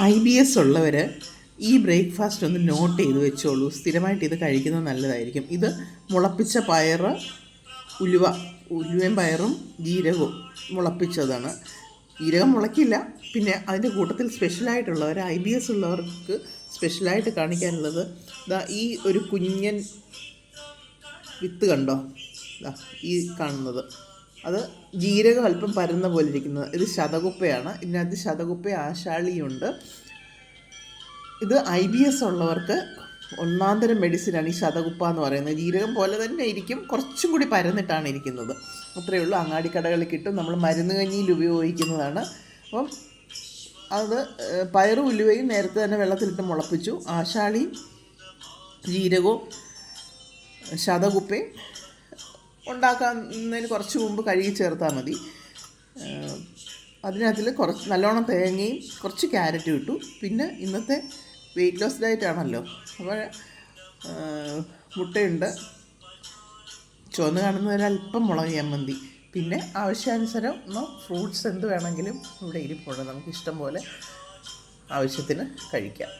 IBS ഉള്ളവർ ഈ breakfast ഒന്ന് നോട്ട് ചെയ്ത് വെച്ചോളൂ. സ്ഥിരമായിട്ട് ഇത് കഴിക്കുന്നത് നല്ലതായിരിക്കും. ഇത് മുളപ്പിച്ച പയറ്, ഉലുവയും പയറും ജീരകവും മുളപ്പിച്ചതാണ്. ജീരകം മുളയ്ക്കില്ല. പിന്നെ അതിൻ്റെ കൂട്ടത്തിൽ സ്പെഷ്യലായിട്ടുള്ളവർ IBS ഉള്ളവർക്ക് സ്പെഷ്യലായിട്ട് കാണിക്കാനുള്ളത് ഈ ഒരു കുഞ്ഞൻ വിത്ത് കണ്ടോ, ഈ കാണുന്നത് അത് ജീരകം അല്പം പരന്ന പോലെ ഇരിക്കുന്നത്. ഇത് ശതകുപ്പയാണ്. ഇതിനകത്ത് ശതകുപ്പ ആശാളിയുണ്ട്. ഇത് IBS ഉള്ളവർക്ക് ഒന്നാന്തരം മെഡിസിനാണ് ഈ ശതകുപ്പ എന്ന് പറയുന്നത്. ജീരകം പോലെ തന്നെ ഇരിക്കും, കുറച്ചും കൂടി പരന്നിട്ടാണ് ഇരിക്കുന്നത്. അത്രയേ ഉള്ളൂ. അങ്ങാടിക്കടകളിൽ കിട്ടും. നമ്മൾ മരുന്ന് കഞ്ഞിയിൽ ഉപയോഗിക്കുന്നതാണ്. അപ്പം അത് പയറും ഉലുവയും നേരത്തെ തന്നെ വെള്ളത്തിലിട്ട് മുളപ്പിച്ചു. ആശാളിയും ജീരകവും ശതകുപ്പയും ഉണ്ടാക്കുന്നതിന് കുറച്ച് മുമ്പ് കഴുകി ചേർത്താൽ മതി. അതിനകത്തിൽ കുറച്ച് നല്ലോണം തേങ്ങയും കുറച്ച് ക്യാരറ്റും ഇട്ടു. പിന്നെ ഇന്നത്തെ വെയിറ്റ് ലോസ് ഡയറ്റ് ആണല്ലോ, അപ്പോൾ മുട്ടയുണ്ട്, ചുവന്ന് കാണുന്നതിലല്പം മുളക് ചമ്മന്തി, പിന്നെ ആവശ്യാനുസരം ഫ്രൂട്ട്സ് എന്ത് വേണമെങ്കിലും ഇവിടെ ഇരിപ്പുണ്ട്. നമുക്ക് ഇഷ്ടം പോലെ ആവശ്യത്തിന് കഴിക്കാം.